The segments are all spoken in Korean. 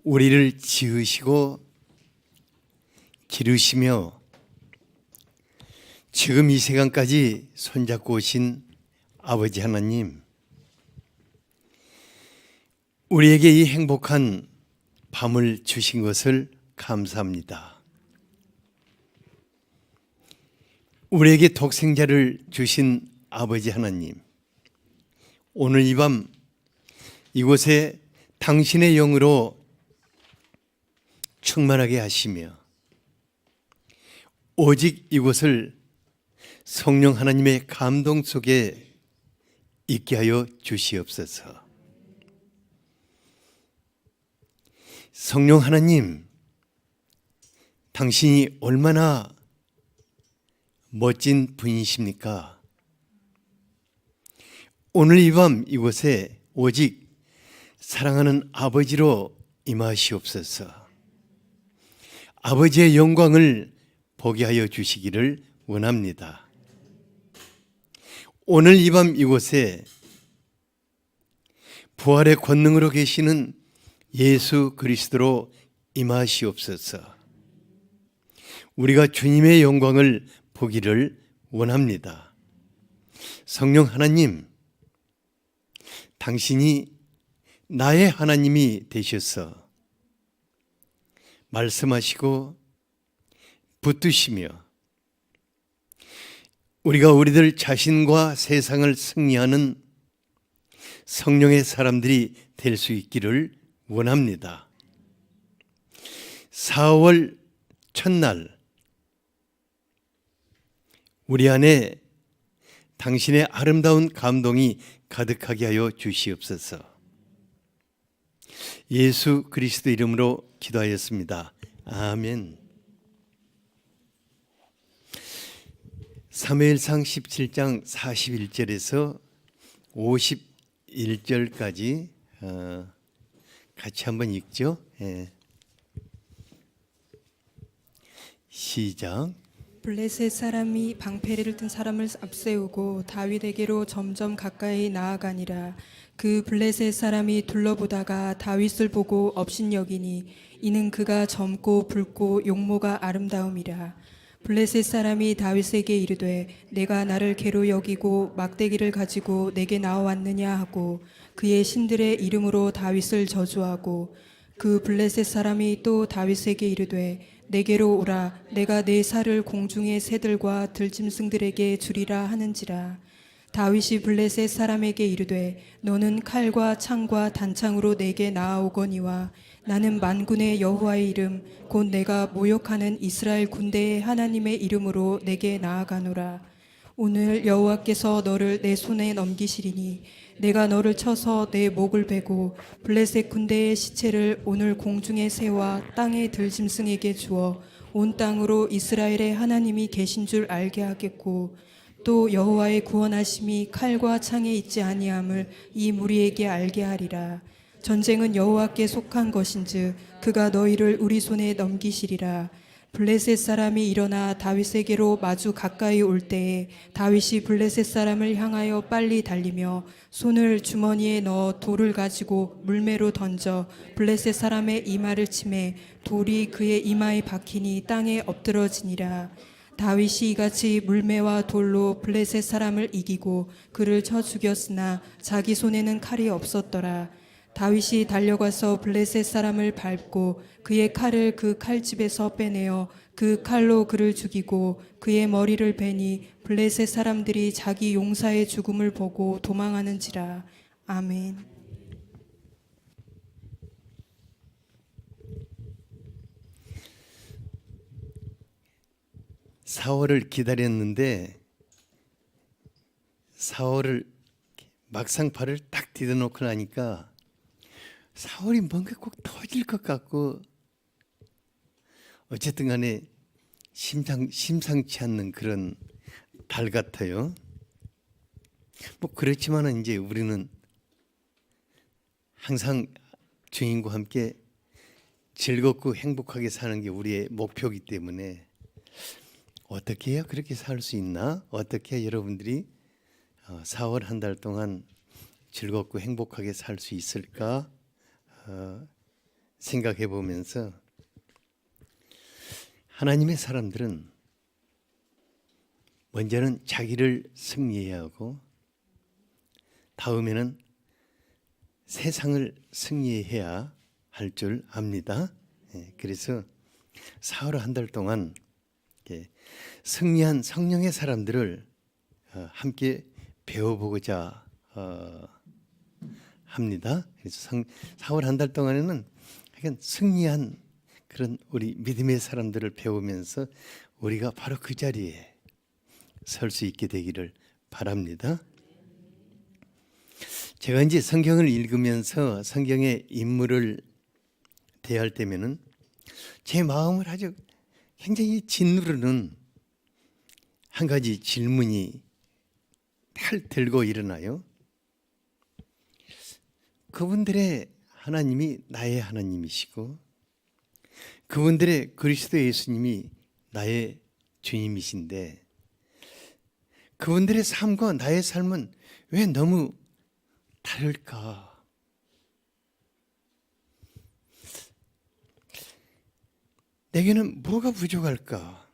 우리를 지으시고 기르시며 지금 이 시간까지 손잡고 오신 아버지 하나님, 우리에게 이 행복한 밤을 주신 것을 감사합니다. 우리에게 독생자를 주신 아버지 하나님, 오늘 이 밤 이곳에 당신의 영으로 충만하게 하시며 오직 이곳을 성령 하나님의 감동 속에 있게 하여 주시옵소서. 성령 하나님, 당신이 얼마나 멋진 분이십니까? 오늘 이 밤 이곳에 오직 사랑하는 아버지로 임하시옵소서. 아버지의 영광을 보게 하여 주시기를 원합니다. 오늘 이 밤 이곳에 부활의 권능으로 계시는 예수 그리스도로 임하시옵소서. 우리가 주님의 영광을 보기를 원합니다. 성령 하나님, 당신이 나의 하나님이 되셔서 말씀하시고 붙드시며 우리가 우리들 자신과 세상을 승리하는 성령의 사람들이 될 수 있기를 원합니다. 4월 첫날 우리 안에 당신의 아름다운 감동이 가득하게 하여 주시옵소서. 예수 그리스도 이름으로 기도하였습니다. 아멘. 사무엘상 17장 41절에서 51절까지 같이 한번 읽죠. 시작. 블레셋 사람이 방패를 든 사람을 앞세우고 다윗에게로 점점 가까이 나아가니라. 그 블레셋 사람이 둘러보다가 다윗을 보고 업신여기니 이는 그가 젊고 붉고 용모가 아름다움이라. 블레셋 사람이 다윗에게 이르되 내가 나를 괴로 여기고 막대기를 가지고 내게 나와왔느냐 하고 그의 신들의 이름으로 다윗을 저주하고, 그 블레셋 사람이 또 다윗에게 이르되 내게로 오라. 내가 내 살을 공중의 새들과 들짐승들에게 주리라 하는지라. 다윗이 블레셋 사람에게 이르되 너는 칼과 창과 단창으로 내게 나아오거니와 나는 만군의 여호와의 이름 곧 내가 모욕하는 이스라엘 군대의 하나님의 이름으로 내게 나아가노라. 오늘 여호와께서 너를 내 손에 넘기시리니 내가 너를 쳐서 내 목을 베고 블레셋 군대의 시체를 오늘 공중의 새와 땅의 들짐승에게 주어 온 땅으로 이스라엘의 하나님이 계신 줄 알게 하겠고, 또 여호와의 구원하심이 칼과 창에 있지 아니함을 이 무리에게 알게 하리라. 전쟁은 여호와께 속한 것인즉 그가 너희를 우리 손에 넘기시리라. 블레셋 사람이 일어나 다윗에게로 마주 가까이 올 때에 다윗이 블레셋 사람을 향하여 빨리 달리며 손을 주머니에 넣어 돌을 가지고 물매로 던져 블레셋 사람의 이마를 치매 돌이 그의 이마에 박히니 땅에 엎드러지니라. 다윗이 이같이 물매와 돌로 블레셋 사람을 이기고 그를 쳐 죽였으나 자기 손에는 칼이 없었더라. 다윗이 달려가서 블레셋 사람을 밟고 그의 칼을 그 칼집에서 빼내어 그 칼로 그를 죽이고 그의 머리를 베니 블레셋 사람들이 자기 용사의 죽음을 보고 도망하는지라. 아멘. 사월을 기다렸는데 4월을 막상 발을 딱 디뎌놓고 나니까 4월이 뭔가 꼭 터질 것 같고 어쨌든 간에 심상치 않는 그런 달 같아요. 뭐 그렇지만은 이제 우리는 항상 주님과 함께 즐겁고 행복하게 사는 게 우리의 목표이기 때문에 어떻게 해야 그렇게 살 수 있나? 어떻게 해야 여러분들이 4월 한 달 동안 즐겁고 행복하게 살 수 있을까 생각해 보면서 하나님의 사람들은 먼저는 자기를 승리해야 하고 다음에는 세상을 승리해야 할 줄 압니다. 그래서 사흘 한 달 동안 승리한 성령의 사람들을 함께 배워보고자 합니다. 그래서 사흘 한 달 동안에는 승리한 그런 우리 믿음의 사람들을 배우면서 우리가 바로 그 자리에 설 수 있게 되기를 바랍니다. 제가 이제 성경을 읽으면서 성경의 인물을 대할 때면은 제 마음을 아주 굉장히 짓누르는 한 가지 질문이 날 들고 일어나요. 그분들의 하나님이 나의 하나님이시고 그분들의 그리스도 예수님이 나의 주님이신데 그분들의 삶과 나의 삶은 왜 너무 다를까? 내게는 뭐가 부족할까?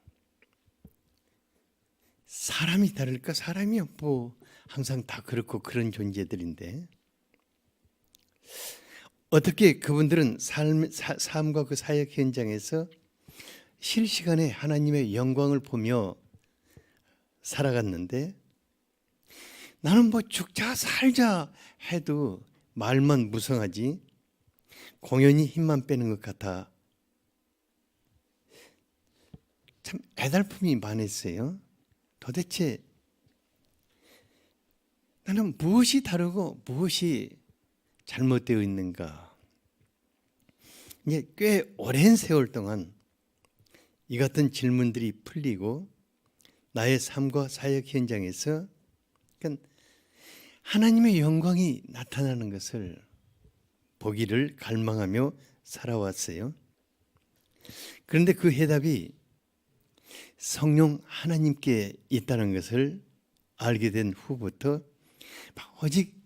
사람이 다를까? 사람이 뭐 항상 다 그렇고 그런 존재들인데 어떻게 그분들은 삶과 그 사역 현장에서 실시간에 하나님의 영광을 보며 살아갔는데 나는 뭐 죽자 살자 해도 말만 무성하지 공연히 힘만 빼는 것 같아 참 애달픔이 많았어요. 도대체 나는 무엇이 다르고 무엇이 잘못되어 있는가? 이제 꽤 오랜 세월 동안 이 같은 질문들이 풀리고 나의 삶과 사역 현장에서 하나님의 영광이 나타나는 것을 보기를 갈망하며 살아왔어요. 그런데 그 해답이 성령 하나님께 있다는 것을 알게 된 후부터 오직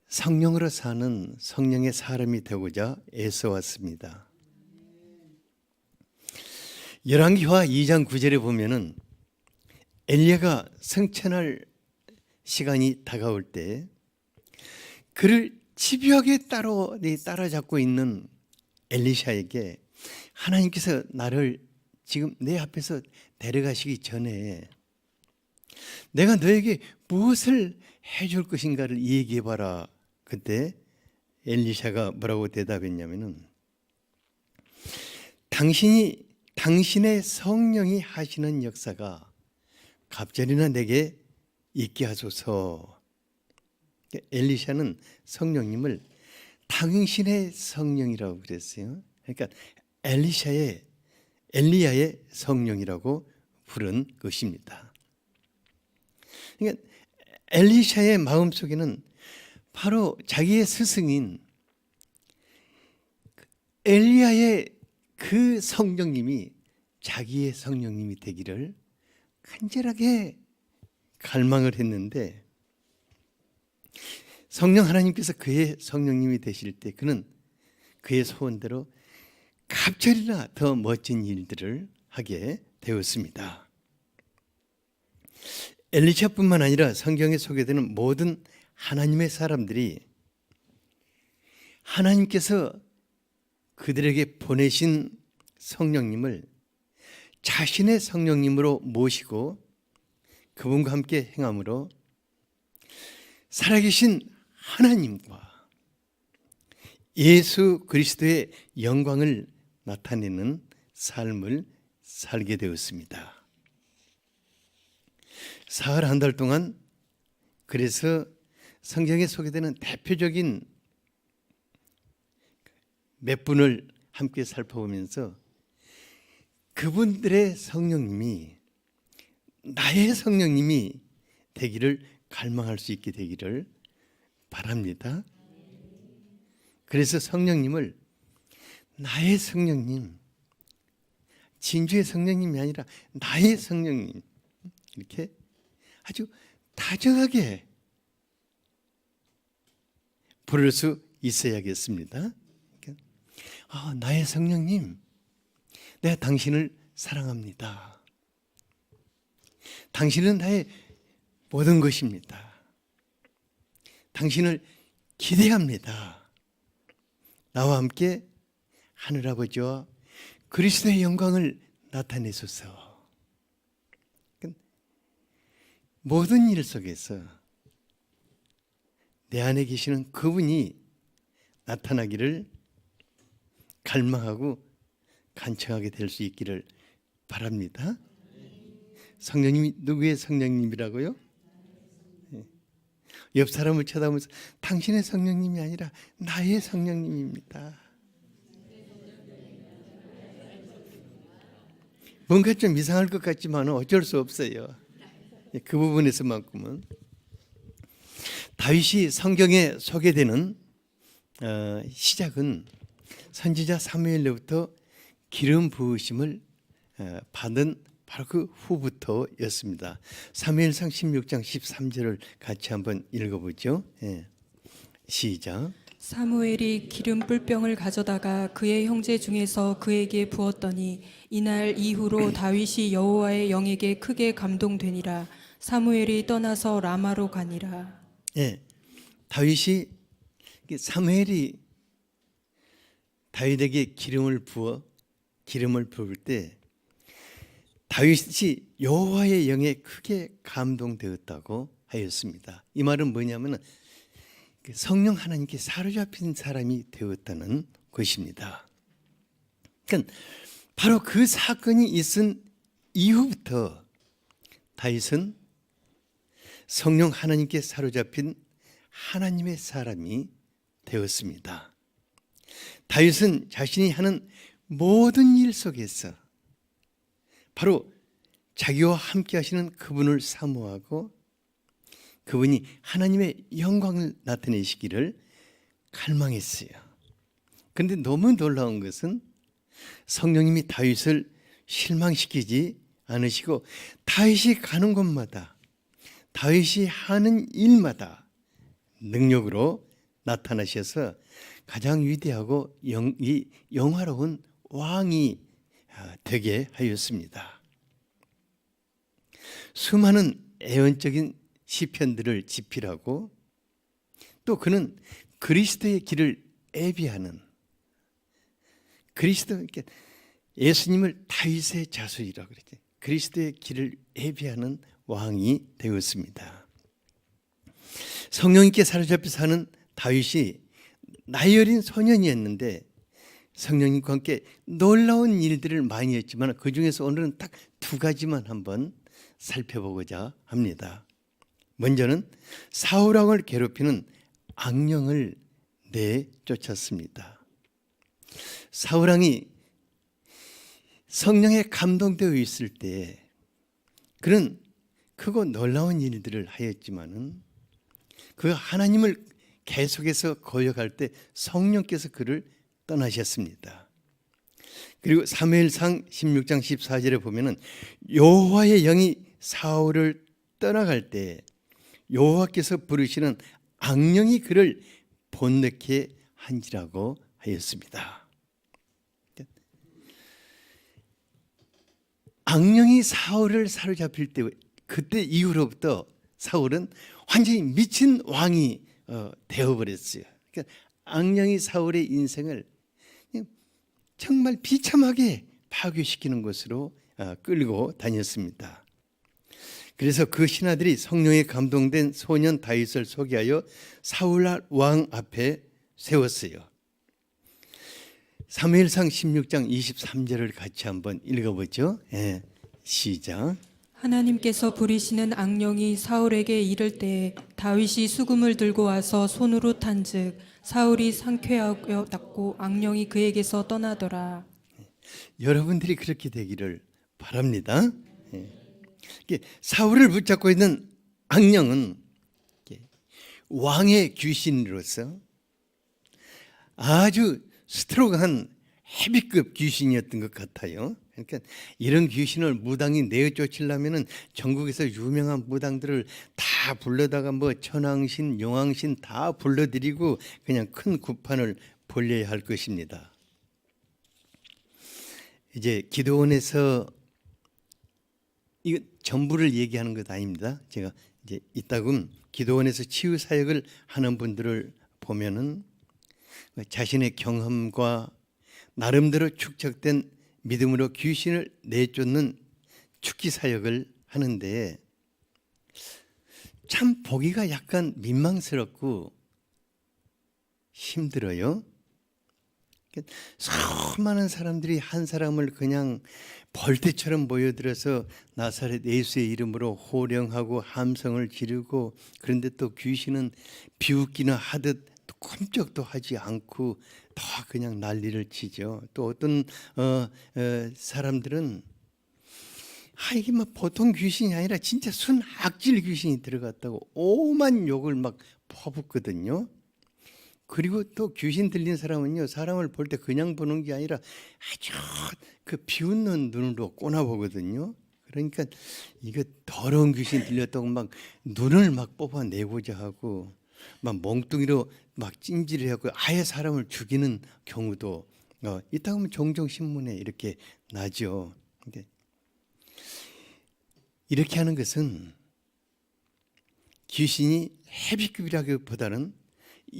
성령으로 사는 성령의 사람이 되고자 애써왔습니다. 열왕기하 2장 9절에 보면은 엘리야가 승천할 시간이 다가올 때 그를 집요하게 따라잡고 있는 엘리샤에게 하나님께서 나를 지금 내 앞에서 데려가시기 전에 내가 너에게 무엇을 해줄 것인가를 얘기해봐라. 그때 엘리샤가 뭐라고 대답했냐면은 당신의 성령이 하시는 역사가 갑절이나 내게 있게 하소서. 엘리샤는 성령님을 당신의 성령이라고 그랬어요. 그러니까 엘리야의 성령이라고 부른 것입니다. 그러니까 엘리샤의 마음속에는 바로 자기의 스승인 엘리야의 그 성령님이 자기의 성령님이 되기를 간절하게 갈망을 했는데 성령 하나님께서 그의 성령님이 되실 때 그는 그의 소원대로 갑절이나 더 멋진 일들을 하게 되었습니다. 엘리샤뿐만 아니라 성경에 소개되는 모든 하나님의 사람들이 하나님께서 그들에게 보내신 성령님을 자신의 성령님으로 모시고 그분과 함께 행함으로 살아계신 하나님과 예수 그리스도의 영광을 나타내는 삶을 살게 되었습니다. 사흘 한 달 동안 그래서 성경에 소개되는 대표적인 몇 분을 함께 살펴보면서 그분들의 성령님이 나의 성령님이 되기를 갈망할 수 있게 되기를 바랍니다. 그래서 성령님을 나의 성령님, 진주의 성령님이 아니라 나의 성령님 이렇게 아주 다정하게 부를 수 있어야겠습니다. 나의 성령님, 내가 당신을 사랑합니다. 당신은 나의 모든 것입니다. 당신을 기대합니다. 나와 함께 하늘아버지와 그리스도의 영광을 나타내소서. 모든 일 속에서 내 안에 계시는 그분이 나타나기를 갈망하고 간청하게 될 수 있기를 바랍니다. 성령님이 누구의 성령님이라고요? 옆 사람을 쳐다보면서 당신의 성령님이 아니라 나의 성령님입니다. 뭔가 좀 이상할 것 같지만 어쩔 수 없어요. 그 부분에서만큼은. 다윗이 성경에 소개되는 시작은 선지자 사무엘로부터 기름 부으심을 받은 바로 그 후부터였습니다. 사무엘상 16장 13절을 같이 한번 읽어보죠. 시작. 사무엘이 기름 뿔병을 가져다가 그의 형제 중에서 그에게 부었더니 이날 이후로 다윗이 여호와의 영에게 크게 감동되니라. 사무엘이 떠나서 라마로 가니라. 다윗이 사무엘이 다윗에게 기름을 부을 때 다윗이 여호와의 영에 크게 감동되었다고 하였습니다. 이 말은 뭐냐면 성령 하나님께 사로잡힌 사람이 되었다는 것입니다. 그러니까 바로 그 사건이 있은 이후부터 다윗은 성령 하나님께 사로잡힌 하나님의 사람이 되었습니다. 다윗은 자신이 하는 모든 일 속에서 바로 자기와 함께 하시는 그분을 사모하고 그분이 하나님의 영광을 나타내시기를 갈망했어요. 그런데 너무 놀라운 것은 성령님이 다윗을 실망시키지 않으시고 다윗이 가는 곳마다 다윗이 하는 일마다 능력으로 나타나셔서 가장 위대하고 영화로운 왕이 되게 하였습니다. 수많은 애언적인 시편들을 집필하고 또 그는 그리스도의 길을 예비하는 예수님을 다윗의 자손이라고 그랬죠. 그리스도의 길을 예비하는 왕이 되었습니다. 성령님께 사로잡혀 사는 다윗이 나이 어린 소년이었는데 성령님과 함께 놀라운 일들을 많이 했지만 그중에서 오늘은 딱 두 가지만 한번 살펴보고자 합니다. 먼저는 사울왕을 괴롭히는 악령을 내쫓았습니다. 사울왕이 성령에 감동되어 있을 때 그는 크고 놀라운 일들을 하였지만은 그 하나님을 계속해서 거역할 때 성령께서 그를 떠나셨습니다. 그리고 사무엘상 16장 14절에 보면은 여호와의 영이 사울을 떠나갈 때 여호와께서 부르시는 악령이 그를 본받게 한지라고 하였습니다. 악령이 사울을 사로잡힐 때 그때 이후로부터 사울은 완전히 미친 왕이 되어버렸어요. 그러니까 악령이 사울의 인생을 정말 비참하게 파괴시키는 것으로 끌고 다녔습니다. 그래서 그 신하들이 성령에 감동된 소년 다윗을 소개하여 사울 왕 앞에 세웠어요. 사무엘상 16장 23절을 같이 한번 읽어보죠. 시작. 하나님께서 부리시는 악령이 사울에게 이를 때에 다윗이 수금을 들고 와서 손으로 탄즉 사울이 상쾌하여 낫고 악령이 그에게서 떠나더라. 여러분들이 그렇게 되기를 바랍니다. 사울을 붙잡고 있는 악령은 왕의 귀신으로서 아주 스트롱한 헤비급 귀신이었던 것 같아요. 그러니까 이런 귀신을 무당이 내어 쫓으려면은 전국에서 유명한 무당들을 다 불러다가 뭐 천왕신, 용왕신 다 불러들이고 그냥 큰 구판을 벌려야 할 것입니다. 이제 기도원에서 이거 전부를 얘기하는 것 아닙니다. 제가 이제 이따금 기도원에서 치유 사역을 하는 분들을 보면은 자신의 경험과 나름대로 축적된 믿음으로 귀신을 내쫓는 축기 사역을 하는데 참 보기가 약간 민망스럽고 힘들어요. 수많은 사람들이 한 사람을 그냥 벌떼처럼 모여들어서 나사렛 예수의 이름으로 호령하고 함성을 지르고, 그런데 또 귀신은 비웃기나 하듯 꼼짝도 하지 않고 다 그냥 난리를 치죠. 또 어떤 사람들은 이게 막 보통 귀신이 아니라 진짜 순악질 귀신이 들어갔다고 오만 욕을 막 퍼붓거든요. 그리고 또 귀신 들린 사람은요, 사람을 볼 때 그냥 보는 게 아니라 아주 그 비웃는 눈으로 꼬나보거든요. 그러니까 이거 더러운 귀신 들렸다고 막 눈을 막 뽑아내고자 하고 막 몽둥이로 막 찜질을 하고 아예 사람을 죽이는 경우도 있다고 하면 종종 신문에 이렇게 나죠. 근데 이렇게 하는 것은 귀신이 헤비급이라기보다는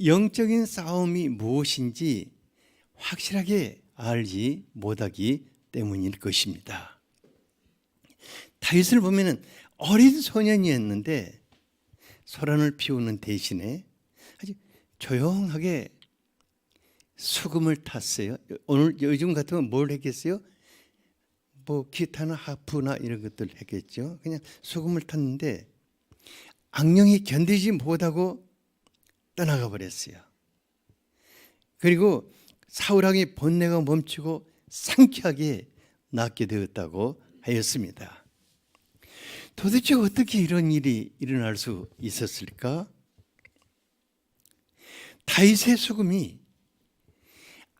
영적인 싸움이 무엇인지 확실하게 알지 못하기 때문일 것입니다. 다윗을 보면은 어린 소년이었는데 소란을 피우는 대신에 아주 조용하게 수금을 탔어요. 오늘 요즘 같으면 뭘 했겠어요? 뭐 기타나 하프나 이런 것들 했겠죠. 그냥 수금을 탔는데 악령이 견디지 못하고 떠나가 버렸어요. 그리고 사울왕의 번뇌가 멈추고 상쾌하게 낫게 되었다고 하였습니다. 도대체 어떻게 이런 일이 일어날 수 있었을까? 다윗의 수금이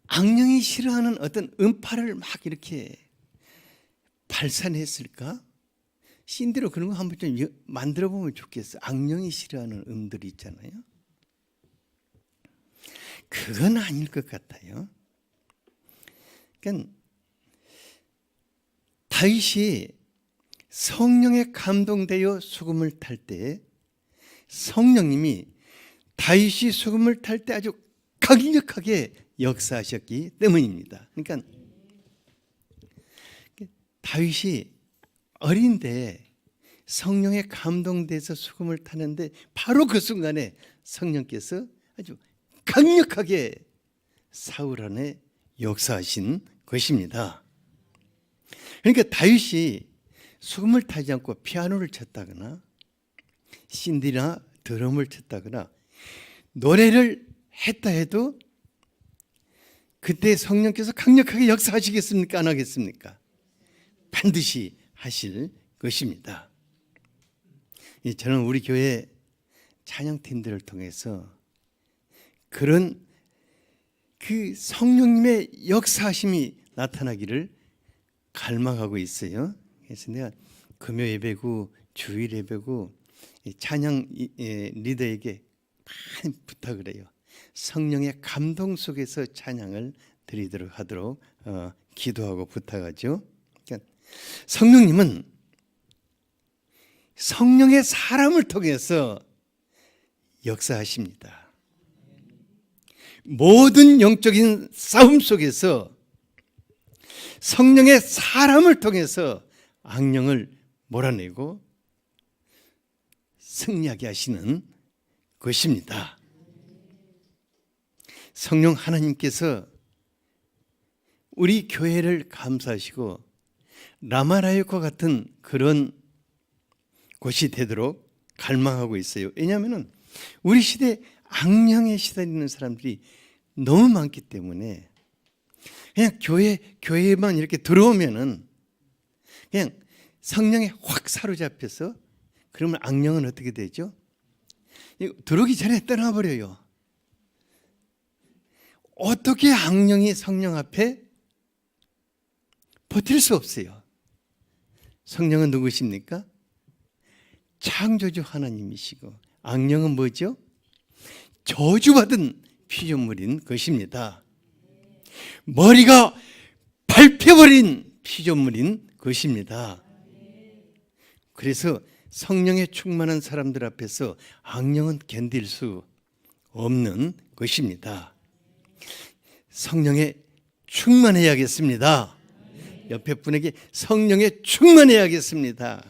악령이 싫어하는 어떤 음파를 막 이렇게 발산했을까? 신대로 그런 거 한번 좀 만들어 보면 좋겠어. 악령이 싫어하는 음들이 있잖아요. 그건 아닐 것 같아요. 그러니까 다윗이 성령에 감동되어 수금을 탈 때 성령님이 다윗이 수금을 탈 때 아주 강력하게 역사하셨기 때문입니다. 그러니까 다윗이 어린데 성령에 감동돼서 수금을 타는데 바로 그 순간에 성령께서 아주 강력하게 사울 안에 역사하신 것입니다. 그러니까 다윗이 수금을 타지 않고 피아노를 쳤다거나 신디나 드럼을 쳤다거나 노래를 했다 해도 그때 성령께서 강력하게 역사하시겠습니까? 안 하겠습니까? 반드시 하실 것입니다. 저는 우리 교회 찬양팀들을 통해서 그런 그 성령님의 역사하심이 나타나기를 갈망하고 있어요. 그래서 내가 금요 예배고 주일 예배고 찬양 리더에게 많이 부탁을 해요. 성령의 감동 속에서 찬양을 드리도록 하도록 기도하고 부탁하죠. 그러니까 성령님은 성령의 사람을 통해서 역사하십니다. 모든 영적인 싸움 속에서 성령의 사람을 통해서 악령을 몰아내고 승리하게 하시는 것입니다. 성령 하나님께서 우리 교회를 감사하시고 라마라역과 같은 그런 곳이 되도록 갈망하고 있어요. 왜냐하면 우리 시대 악령에 시달리는 사람들이 너무 많기 때문에 그냥 교회에만 이렇게 들어오면은 그냥 성령에 확 사로잡혀서 그러면 악령은 어떻게 되죠? 들어오기 전에 떠나버려요. 어떻게 악령이 성령 앞에 버틸 수 없어요. 성령은 누구십니까? 창조주 하나님이시고 악령은 뭐죠? 저주받은 피조물인 것입니다. 머리가 밟혀버린 피조물인 것입니다. 그래서 성령에 충만한 사람들 앞에서 악령은 견딜 수 없는 것입니다. 성령에 충만해야겠습니다. 옆에 분에게 성령에 충만해야겠습니다.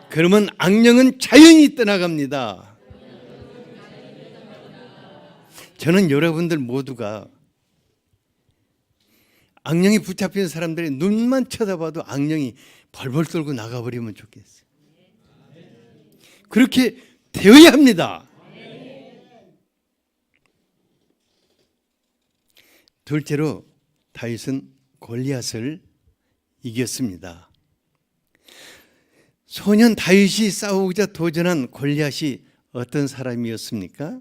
그러면 악령은 자연히 떠나갑니다. 저는 여러분들 모두가 악령이 붙잡힌 사람들의 눈만 쳐다봐도 악령이 벌벌 떨고 나가버리면 좋겠어요. 그렇게 되어야 합니다. 둘째로 다윗은 골리앗을 이겼습니다. 소년 다윗이 싸우고자 도전한 골리앗이 어떤 사람이었습니까?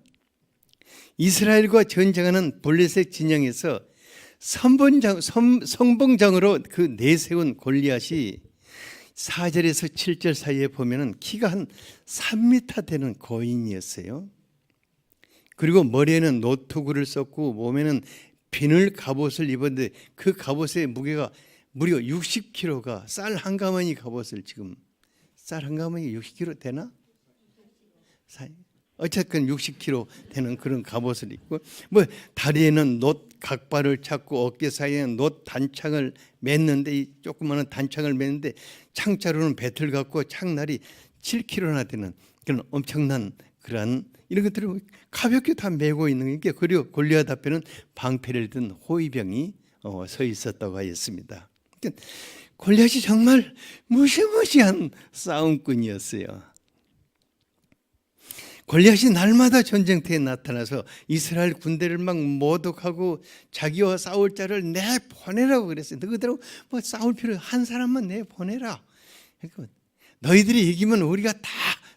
이스라엘과 전쟁하는 블레셋 진영에서 선봉장으로 그 내세운 골리앗이 4절에서 7절 사이에 보면은 키가 한 3m 되는 거인이었어요. 그리고 머리에는 노트구를 썼고 몸에는 비늘 갑옷을 입었는데 그 갑옷의 무게가 무려 60kg가 쌀 한 가마니 갑옷을 지금 쌀 한 가마니 60kg 되나? 어쨌든 60kg 되는 그런 갑옷을 입고 뭐 다리에는 놋 각발을 찾고 어깨 사이에는 놋 단창을 맸는데 이 조그마한 단창을 맸는데 창자로는 배틀 갖고 창날이 7kg나 되는 그런 엄청난 그런 이런 것들을 가볍게 다 메고 있는 게 그리고 골리앗 앞에는 방패를 든 호위병이 서 있었다고 하였습니다. 그러니까 골리앗이 정말 무시무시한 싸움꾼이었어요. 골리앗이 날마다 전쟁터에 나타나서 이스라엘 군대를 막 모독하고 자기와 싸울 자를 내보내라고 그랬어요. 너희들 뭐 싸울 필요 한 사람만 내보내라. 그러니까 너희들이 이기면 우리가 다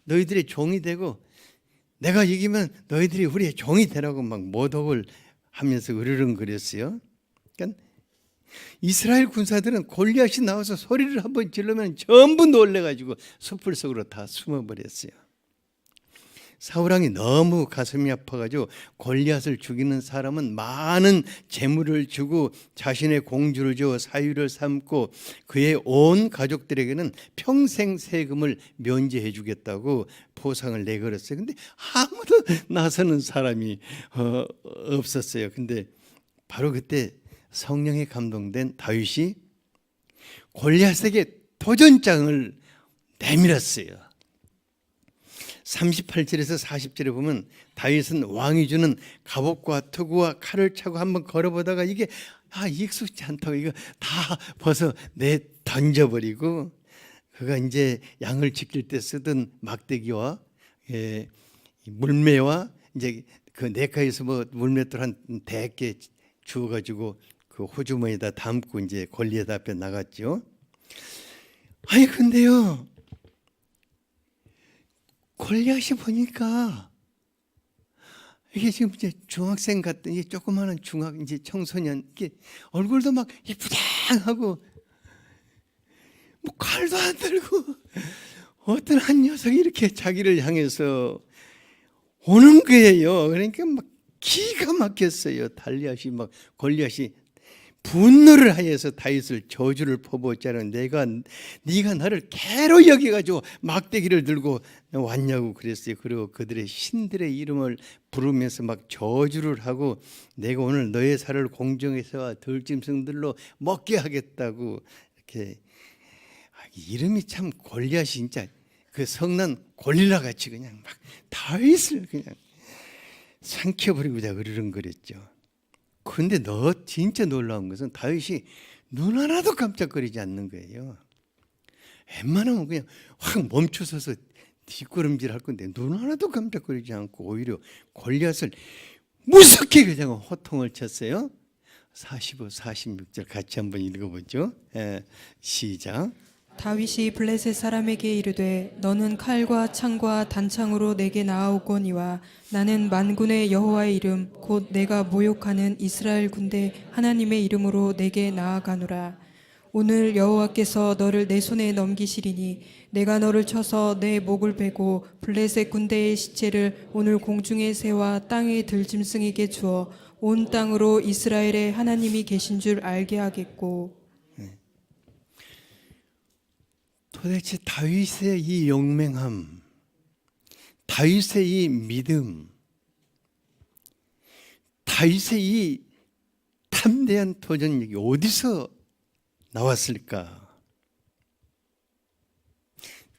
너희들의 종이 되고 내가 이기면 너희들이 우리의 종이 되라고 막 모독을 하면서 으르렁거렸어요. 그러니까 이스라엘 군사들은 골리앗이 나와서 소리를 한번 지르면 전부 놀래가지고 숲을 속으로 다 숨어버렸어요. 사울왕이 너무 가슴이 아파가지고 골리앗을 죽이는 사람은 많은 재물을 주고 자신의 공주를 줘 사유를 삼고 그의 온 가족들에게는 평생 세금을 면제해 주겠다고 포상을 내걸었어요. 근데 아무도 나서는 사람이 없었어요. 근데 바로 그때 성령에 감동된 다윗이 골리앗에게 도전장을 내밀었어요. 38절에서 40절에 보면 다윗은 왕이 주는 갑옷과 투구와 칼을 차고 한번 걸어보다가 이게 익숙지 않다고 이거 다 벗어 내 던져버리고 그가 이제 양을 지킬 때 쓰던 막대기와 물매와 이제 그 내가에서 뭐 물맷돌 한 100개 주워가지고 그 호주머니에다 담고 이제 골리앗 앞에 나갔죠. 아니 근데요. 골리앗이 보니까 이게 지금 이제 중학생 같은 이게 조그마한 이제 청소년 이게 얼굴도 막 예쁘장하고 뭐 칼도 안 들고 어떤 한 녀석이 이렇게 자기를 향해서 오는 거예요. 그러니까 막 기가 막혔어요. 골리앗이 분노를 하여서 다윗을 저주를 퍼부었잖아요. 네가 나를 개로 여겨가지고 막대기를 들고 왔냐고 그랬어요. 그리고 그들의 신들의 이름을 부르면서 막 저주를 하고 내가 오늘 너의 살을 공중에서와 들짐승들로 먹게 하겠다고 이렇게 이름이 참 골리앗이 진짜 그 성난 골릴라 같이 그냥 막 다윗을 그냥 삼켜버리고자 으르렁거렸죠. 근데 진짜 놀라운 것은 다윗이 눈 하나도 깜짝거리지 않는 거예요. 웬만하면 그냥 확 멈춰서서 뒷걸음질 할 건데 눈 하나도 깜짝거리지 않고 오히려 골리앗을 무섭게 그냥 호통을 쳤어요. 45, 46절 같이 한번 읽어보죠. 시작. 다윗이 블레셋 사람에게 이르되 너는 칼과 창과 단창으로 내게 나아오거니와 나는 만군의 여호와의 이름 곧 내가 모욕하는 이스라엘 군대 하나님의 이름으로 내게 나아가노라. 오늘 여호와께서 너를 내 손에 넘기시리니 내가 너를 쳐서 내 목을 베고 블레셋 군대의 시체를 오늘 공중의 새와 땅의 들짐승에게 주어 온 땅으로 이스라엘의 하나님이 계신 줄 알게 하겠고. 도대체 다윗의 이 용맹함, 다윗의 이 믿음, 다윗의 이 탐대한 도전력이 어디서 나왔을까?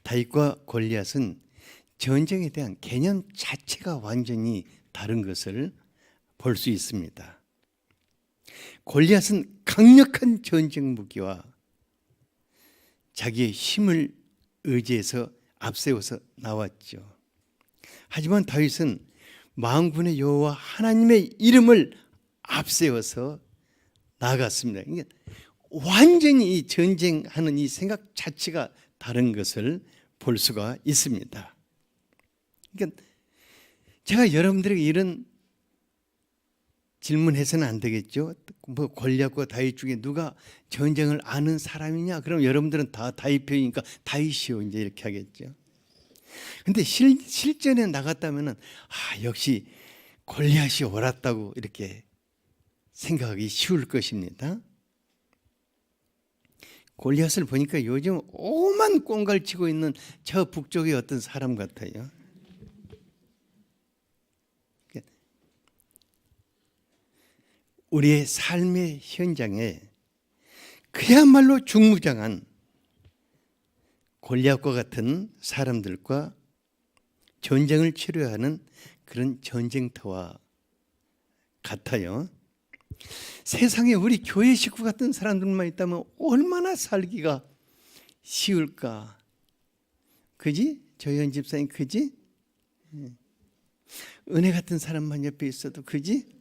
다윗과 골리앗은 전쟁에 대한 개념 자체가 완전히 다른 것을 볼 수 있습니다. 골리앗은 강력한 전쟁 무기와 자기의 힘을 의지해서 앞세워서 나왔죠. 하지만 다윗은 만군의 여호와 하나님의 이름을 앞세워서 나아갔습니다. 그러니까 완전히 이 전쟁하는 이 생각 자체가 다른 것을 볼 수가 있습니다. 그러니까 제가 여러분들에게 이런 질문해서는 안 되겠죠. 뭐 골리앗과 다윗 중에 누가 전쟁을 아는 사람이냐? 그럼 여러분들은 다 다윗 편이니까 다윗이요 이제 이렇게 하겠죠. 근데 실전에 나갔다면은 역시 골리앗이 옳았다고 이렇게 생각하기 쉬울 것입니다. 골리앗을 보니까 요즘 오만 꽁갈 치고 있는 저 북쪽의 어떤 사람 같아요. 우리의 삶의 현장에 그야말로 중무장한 골리앗과 같은 사람들과 전쟁을 치러야 하는 그런 전쟁터와 같아요. 세상에 우리 교회 식구 같은 사람들만 있다면 얼마나 살기가 쉬울까? 그지? 조현 집사님 그지? 은혜 같은 사람만 옆에 있어도 그지?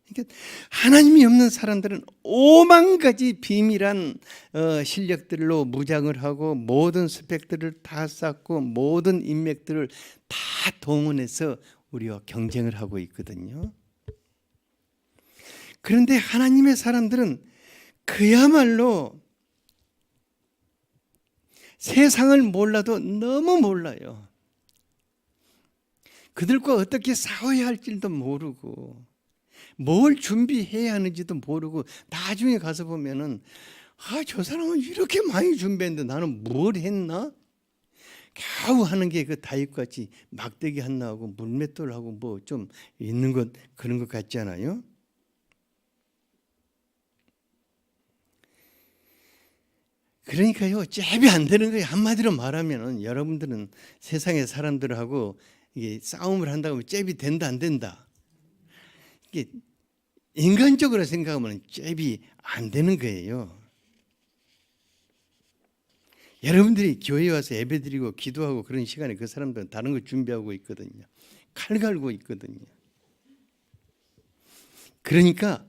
그러니까 하나님이 없는 사람들은 오만 가지 비밀한 실력들로 무장을 하고 모든 스펙들을 다 쌓고 모든 인맥들을 다 동원해서 우리와 경쟁을 하고 있거든요. 그런데 하나님의 사람들은 그야말로 세상을 몰라도 너무 몰라요. 그들과 어떻게 싸워야 할지도 모르고 뭘 준비해야 하는지도 모르고 나중에 가서 보면은 저 사람은 이렇게 많이 준비했는데 나는 뭘 했나? 겨우 하는 게 그 다윗같이 막대기 하나 하고 물맷돌 하고 뭐 좀 있는 것 그런 것 같지 않아요? 그러니까요, 잽이 안 되는 거예요. 한마디로 말하면은 여러분들은 세상의 사람들하고 이게 싸움을 한다고 하면 잽이 된다 안 된다. 이게 인간적으로 생각하면 잽이 안 되는 거예요. 여러분들이 교회에 와서 예배드리고 기도하고 그런 시간에 그 사람들은 다른 거 준비하고 있거든요. 칼 갈고 있거든요. 그러니까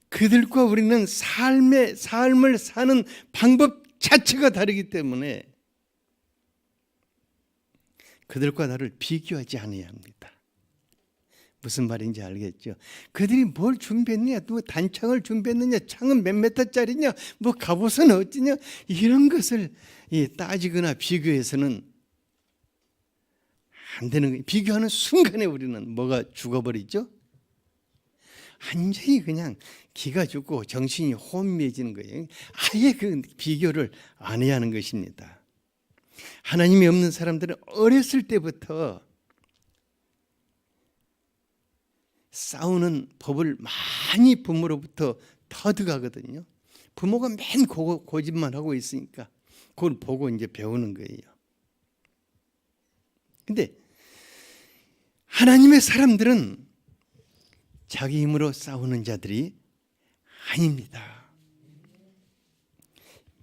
그들과 우리는 삶을 사는 방법 자체가 다르기 때문에 그들과 나를 비교하지 않아야 합니다. 무슨 말인지 알겠죠? 그들이 뭘 준비했느냐, 또 단창을 준비했느냐, 창은 몇 메터짜리냐, 뭐 갑옷은 어찌냐, 이런 것을 따지거나 비교해서는 안 되는 거예요. 비교하는 순간에 우리는 뭐가 죽어버리죠? 완전히 그냥 기가 죽고 정신이 혼미해지는 거예요. 아예 그 비교를 안 해야 하는 것입니다. 하나님이 없는 사람들은 어렸을 때부터 싸우는 법을 많이 부모로부터 터득하거든요. 부모가 맨 고집만 하고 있으니까 그걸 보고 이제 배우는 거예요. 근데 하나님의 사람들은 자기 힘으로 싸우는 자들이 아닙니다.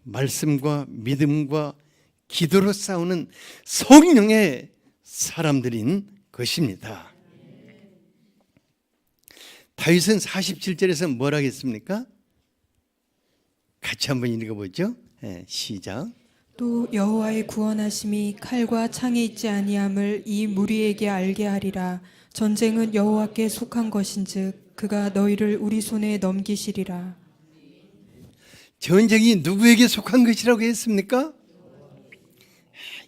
말씀과 믿음과 기도로 싸우는 성령의 사람들인 것입니다. 다윗은 47절에서 뭘 하겠습니까? 같이 한번 읽어보죠. 시작. 또 여호와의 구원하심이 칼과 창에 있지 아니함을 이 무리에게 알게 하리라. 전쟁은 여호와께 속한 것인즉 그가 너희를 우리 손에 넘기시리라. 전쟁이 누구에게 속한 것이라고 했습니까?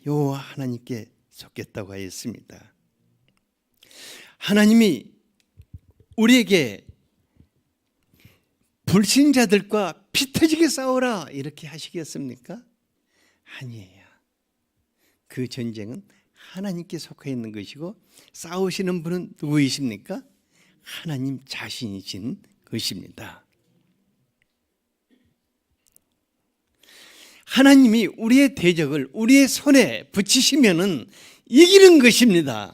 여호와 하나님께 속했다고 하였습니다. 하나님이 우리에게 불신자들과 피 터지게 싸우라 이렇게 하시겠습니까? 아니에요. 그 전쟁은 하나님께 속해 있는 것이고 싸우시는 분은 누구이십니까? 하나님 자신이신 것입니다. 하나님이 우리의 대적을 우리의 손에 붙이시면은 이기는 것입니다.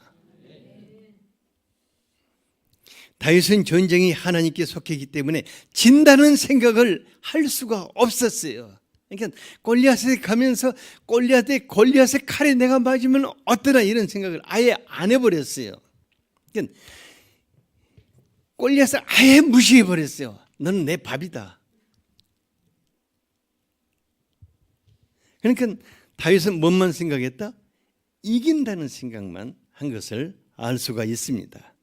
다윗은 전쟁이 하나님께 속했기 때문에 진다는 생각을 할 수가 없었어요. 그러니까 골리앗에 가면서 골리앗의 칼에 내가 맞으면 어떠나 이런 생각을 아예 안 해버렸어요. 그러니까 골리앗을 아예 무시해버렸어요. 너는 내 밥이다. 그러니까 다윗은 뭔만 생각했다? 이긴다는 생각만 한 것을 알 수가 있습니다.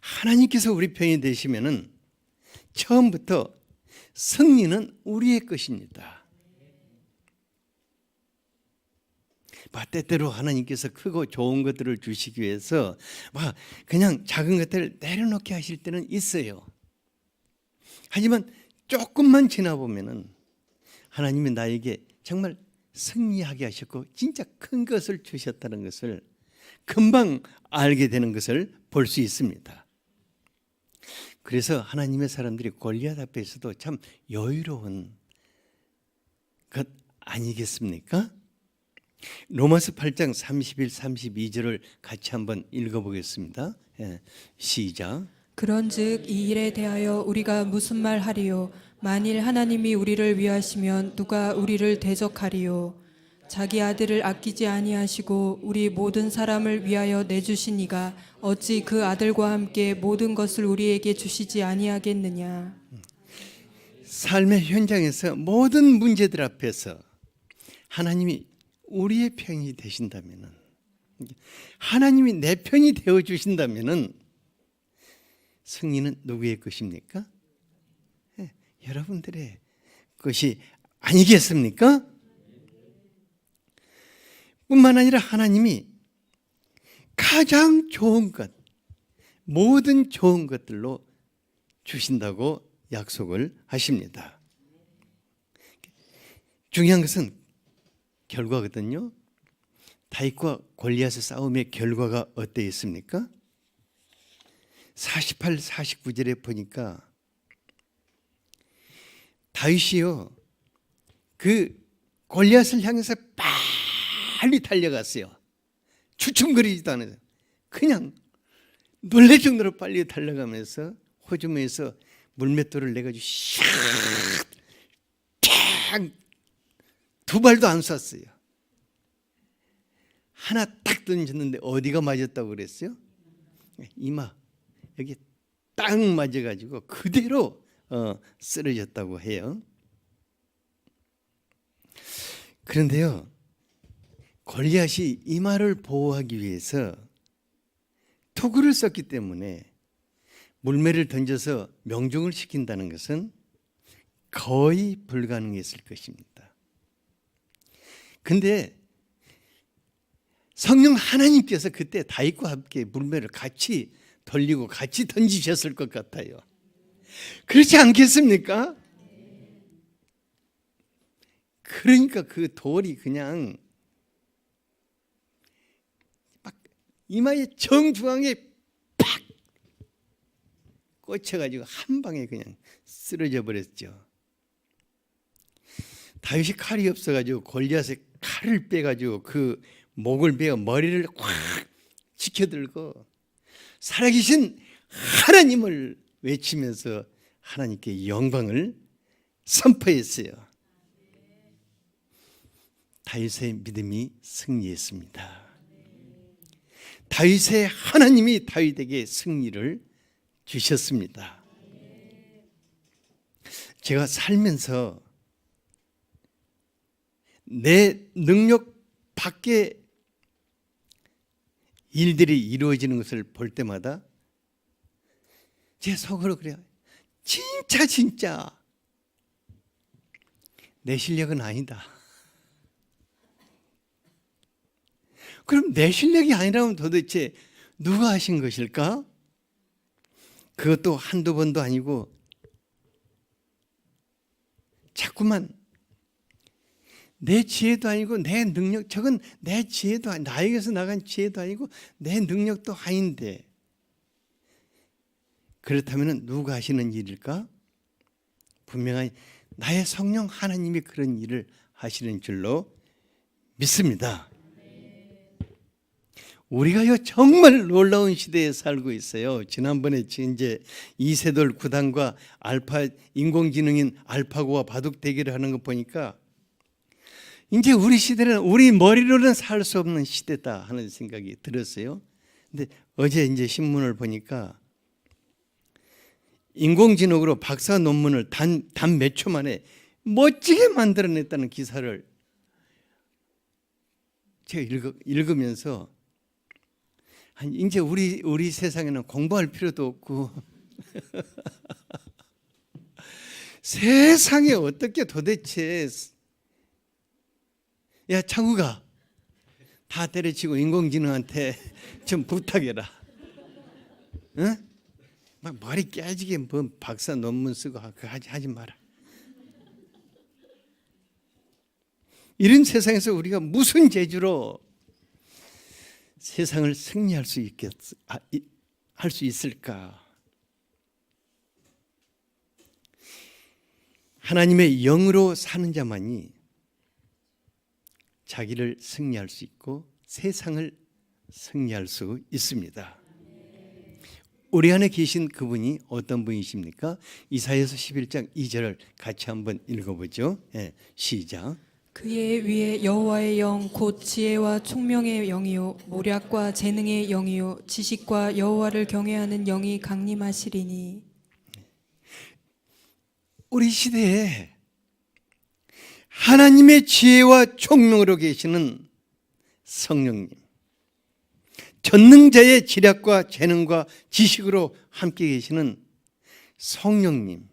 하나님께서 우리 편이 되시면은 처음부터 승리는 우리의 것입니다. 때때로 하나님께서 크고 좋은 것들을 주시기 위해서 그냥 작은 것들을 내려놓게 하실 때는 있어요. 하지만 조금만 지나보면은 하나님이 나에게 정말 승리하게 하셨고 진짜 큰 것을 주셨다는 것을 금방 알게 되는 것을 볼 수 있습니다. 그래서 하나님의 사람들이 골리앗 앞에서도 참 여유로운 것 아니겠습니까? 로마서 8장 31, 32절을 같이 한번 읽어보겠습니다. 시작. 그런즉 이 일에 대하여 우리가 무슨 말 하리요? 만일 하나님이 우리를 위하시면 누가 우리를 대적하리요? 자기 아들을 아끼지 아니하시고 우리 모든 사람을 위하여 내주신 이가 어찌 그 아들과 함께 모든 것을 우리에게 주시지 아니하겠느냐? 삶의 현장에서 모든 문제들 앞에서 하나님이 우리의 편이 되신다면은, 하나님이 내 편이 되어 주신다면은 승리는 누구의 것입니까? 여러분들의 것이 아니겠습니까? 뿐만 아니라 하나님이 가장 좋은 것, 모든 좋은 것들로 주신다고 약속을 하십니다. 중요한 것은 결과거든요. 다윗과 골리앗의 싸움의 결과가 어떠했습니까? 48, 49절에 보니까 다윗이요 그 골리앗을 향해서 빨리 달려갔어요. 주춤거리지도 않아요. 그냥 놀랄 정도로 빨리 달려가면서 호주머니에서 물맷돌을 내가지고 샥 두 발도 안 쐈어요. 하나 딱 던졌는데 어디가 맞았다고 그랬어요? 이마 여기 딱 맞아가지고 그대로 쓰러졌다고 해요. 그런데요 골리앗이 이마를 보호하기 위해서 투구를 썼기 때문에 물매를 던져서 명중을 시킨다는 것은 거의 불가능했을 것입니다. 근데 성령 하나님께서 그때 다윗과 함께 물매를 같이 돌리고 같이 던지셨을 것 같아요. 그렇지 않겠습니까? 그러니까 그 돌이 그냥 막 이마의 정중앙에 팍 꽂혀가지고 한 방에 그냥 쓰러져 버렸죠. 다윗이 칼이 없어가지고 골리앗의 칼을 빼가지고 그 목을 베어 머리를 확 지켜들고 살아계신 하나님을 외치면서 하나님께 영광을 선포했어요. 다윗의 믿음이 승리했습니다. 다윗의 하나님이 다윗에게 승리를 주셨습니다. 제가 살면서 내 능력 밖에 일들이 이루어지는 것을 볼 때마다 제 속으로 그래요. 진짜 내 실력은 아니다. 그럼 내 실력이 아니라면 도대체 누가 하신 것일까? 그것도 한두 번도 아니고 자꾸만 내 지혜도 아니고 내 능력, 저건 내 지혜도 아니, 나에게서 나간 지혜도 아니고 내 능력도 아닌데, 그렇다면 누가 하시는 일일까? 분명히 나의 성령 하나님이 그런 일을 하시는 줄로 믿습니다. 우리가요 정말 놀라운 시대에 살고 있어요. 지난번에 이제 이세돌 구단과 알파 인공지능인 알파고와 바둑 대결을 하는 거 보니까 이제 우리 시대는 우리 머리로는 살 수 없는 시대다 하는 생각이 들었어요. 근데 어제 이제 신문을 보니까 인공지능으로 박사 논문을 단 몇 초 만에 멋지게 만들어냈다는 기사를 제가 읽으면서 이제 우리 세상에는 공부할 필요도 없고 세상에 어떻게 도대체, 야 창우가 다 때려치고 인공지능한테 좀 부탁해라. 응? 막 머리 깨지게 뭐 박사 논문 쓰고 하지 마라. 이런 세상에서 우리가 무슨 재주로 세상을 승리할 수 할 수 있을까? 하나님의 영으로 사는 자만이 자기를 승리할 수 있고 세상을 승리할 수 있습니다. 우리 안에 계신 그분이 어떤 분이십니까? 이사야서 11장 2절을 같이 한번 읽어보죠. 시작. 그의 위에 여호와의 영 곧 지혜와 총명의 영이요 모략과 재능의 영이요 지식과 여호와를 경외하는 영이 강림하시리니. 우리 시대에 하나님의 지혜와 총명으로 계시는 성령님, 전능자의 지략과 재능과 지식으로 함께 계시는 성령님,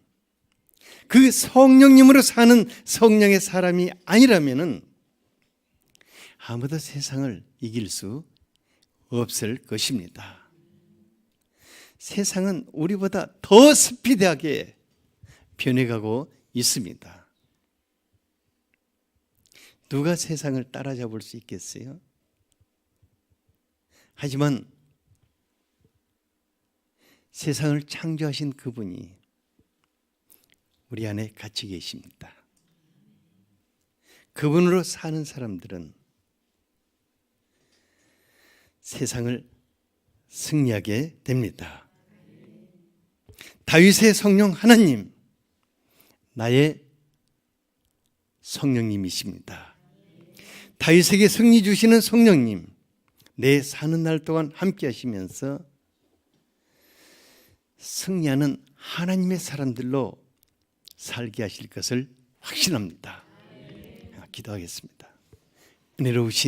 그 성령님으로 사는 성령의 사람이 아니라면은 아무도 세상을 이길 수 없을 것입니다. 세상은 우리보다 더 스피디하게 변해가고 있습니다. 누가 세상을 따라잡을 수 있겠어요? 하지만 세상을 창조하신 그분이 우리 안에 같이 계십니다. 그분으로 사는 사람들은 세상을 승리하게 됩니다. 다윗의 성령 하나님, 나의 성령님이십니다. 다윗에게 승리 주시는 성령님, 내 사는 날 동안 함께 하시면서 승리하는 하나님의 사람들로 살게 하실 것을 확신합니다. 기도하겠습니다. 은혜로우신